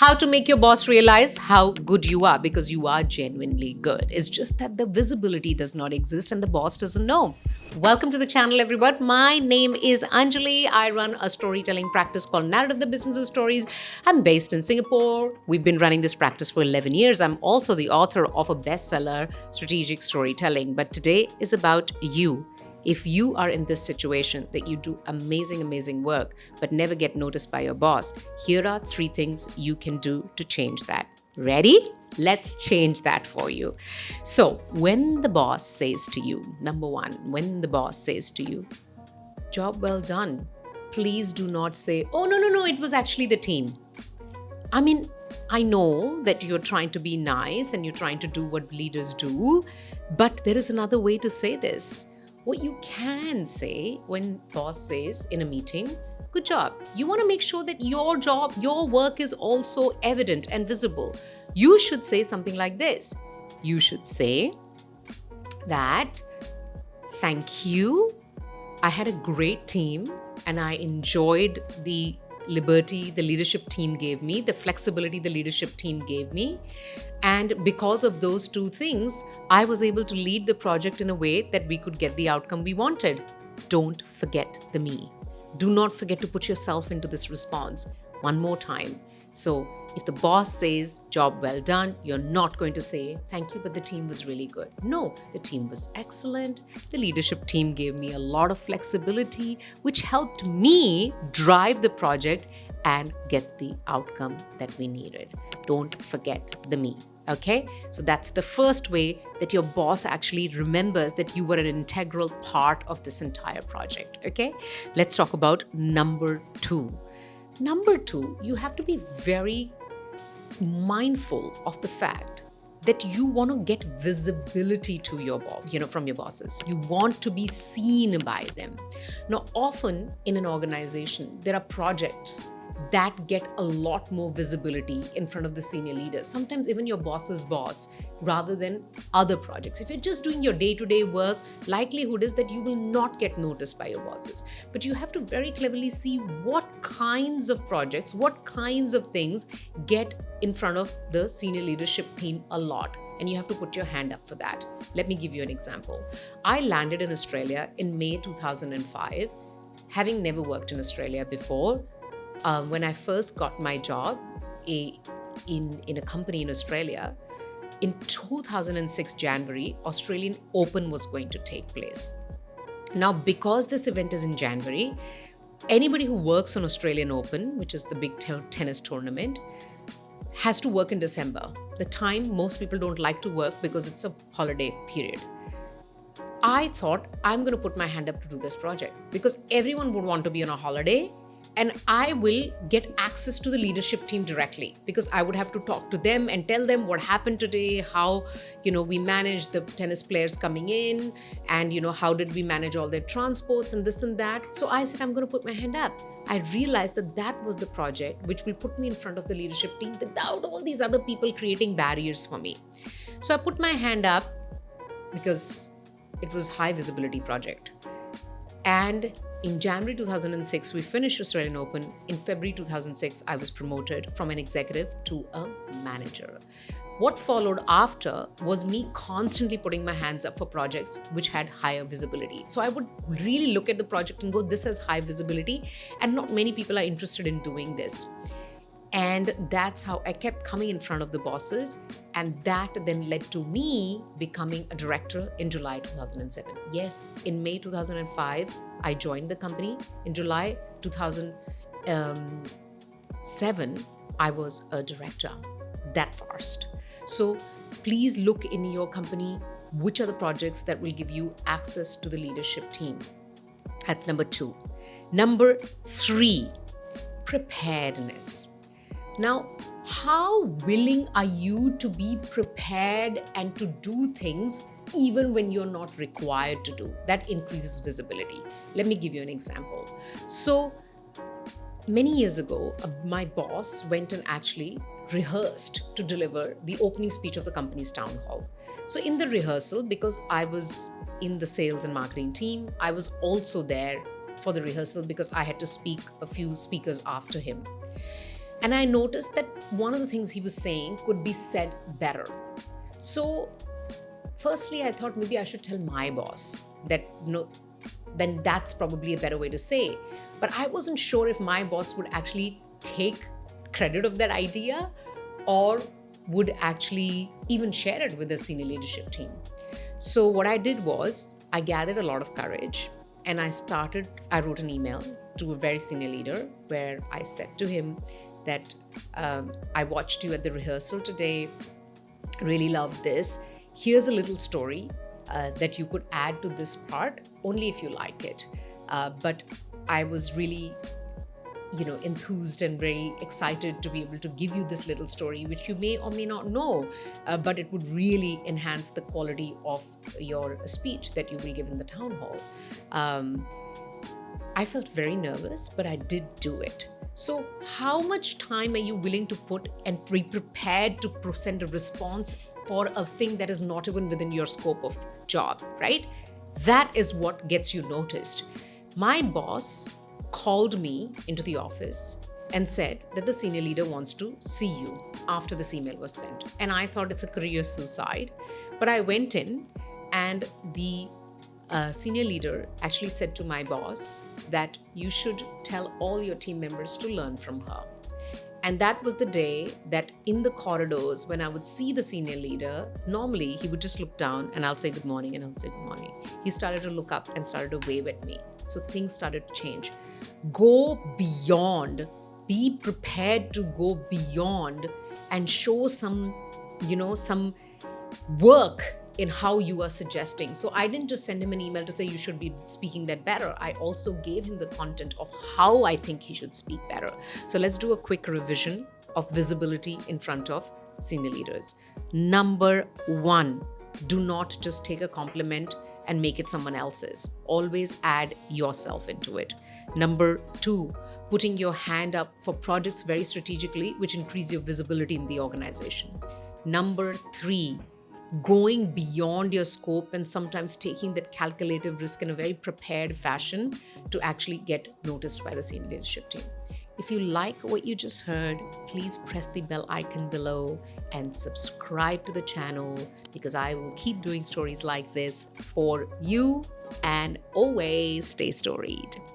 How to make your boss realize how good you are, because you are genuinely good. It's just that the visibility does not exist and the boss doesn't know. Welcome to the channel, everyone. My name is Anjali. I run a storytelling practice called Narrative: The Business of Stories. I'm based in Singapore. We've been running this practice for 11 years. I'm also the author of a bestseller, Strategic Storytelling. But today is about you. If you are in this situation that you do amazing work but never get noticed by your boss, here are 3 things you can do to change that. Ready? Let's change that for you. So, when the boss says to you, number 1, when the boss says to you, job well done, please do not say, oh, no, it was actually the team. I mean, I know that you're trying to be nice and you're trying to do what leaders do, but there is another way to say this. What you can say when boss says in a meeting, good job. You want to make sure that your job, your work is also evident and visible. You should say something like this. You should say that, thank you. I had a great team and I enjoyed the liberty the leadership team gave me, the flexibility the leadership team gave me. And because of those 2 things, I was able to lead the project in a way that we could get the outcome we wanted. Don't forget the me. Do not forget to put yourself into this response one more time. So if the boss says, job well done, you're not going to say, thank you, but the team was really good. No, the team was excellent. The leadership team gave me a lot of flexibility, which helped me drive the project and get the outcome that we needed. Don't forget the me. Okay, so that's the first way that your boss actually remembers that you were an integral part of this entire project. Okay, let's talk about number 2. Number 2, you have to be very mindful of the fact that you want to get visibility to your boss, from your bosses. You want to be seen by them. Now, often in an organization, there are projects that get a lot more visibility in front of the senior leaders, sometimes even your boss's boss, rather than other projects. If you're just doing your day-to-day work, likelihood is that you will not get noticed by your bosses. But you have to very cleverly see what kinds of projects, what kinds of things get in front of the senior leadership team a lot. And you have to put your hand up for that. Let me give you an example. I landed in Australia in May 2005, having never worked in Australia before. When I first got my job in a company in Australia, in 2006 January, Australian Open was going to take place. Now, because this event is in January, anybody who works on Australian Open, which is the big tennis tournament, has to work in December, the time most people don't like to work because it's a holiday period. I thought, I'm going to put my hand up to do this project because everyone would want to be on a holiday. And I will get access to the leadership team directly because I would have to talk to them and tell them what happened today, how, we managed the tennis players coming in and, how did we manage all their transports and this and that. So I said, I'm going to put my hand up. I realized that was the project which will put me in front of the leadership team without all these other people creating barriers for me. So I put my hand up because it was high visibility project. And in January 2006, we finished Australian Open. In February 2006, I was promoted from an executive to a manager. What followed after was me constantly putting my hands up for projects which had higher visibility. So I would really look at the project and go, this has high visibility, and not many people are interested in doing this. And that's how I kept coming in front of the bosses. And that then led to me becoming a director in July 2007. Yes, in May 2005, I joined the company. In July 2007, I was a director. That fast. So please look in your company, which are the projects that will give you access to the leadership team. That's number 2. Number 3, preparedness. Now, how willing are you to be prepared and to do things even when you're not required to do? That increases visibility. Let me give you an example. So many years ago, my boss went and actually rehearsed to deliver the opening speech of the company's town hall. So in the rehearsal, because I was in the sales and marketing team, I was also there for the rehearsal because I had to speak a few speakers after him. And I noticed that one of the things he was saying could be said better. So, firstly, I thought maybe I should tell my boss that, no, then that's probably a better way to say. But I wasn't sure if my boss would actually take credit of that idea or would actually even share it with the senior leadership team. So what I did was I gathered a lot of courage and I wrote an email to a very senior leader where I said to him that I watched you at the rehearsal today, really loved this. Here's a little story that you could add to this part only if you like it. But I was really enthused and very excited to be able to give you this little story, which you may or may not know, but it would really enhance the quality of your speech that you will give in the town hall. I felt very nervous, but I did do it. So how much time are you willing to put and be prepared to present a response for a thing that is not even within your scope of job, right? That is what gets you noticed. My boss called me into the office and said that the senior leader wants to see you after this email was sent. And I thought it's a career suicide. But I went in and the senior leader actually said to my boss that you should tell all your team members to learn from her. And that was the day that in the corridors, when I would see the senior leader, normally he would just look down and I'll say good morning and I'll say good morning. He started to look up and started to wave at me. So things started to change. Go beyond, be prepared to go beyond and show some work in how you are suggesting. So I didn't just send him an email to say you should be speaking that better. I also gave him the content of how I think he should speak better. So let's do a quick revision of visibility in front of senior leaders. Number one, do not just take a compliment and make it someone else's. Always add yourself into it. Number two, putting your hand up for projects very strategically, which increase your visibility in the organization. Number three, going beyond your scope and sometimes taking that calculative risk in a very prepared fashion to actually get noticed by the senior leadership team. If you like what you just heard, please press the bell icon below and subscribe to the channel because I will keep doing stories like this for you, and always stay storied.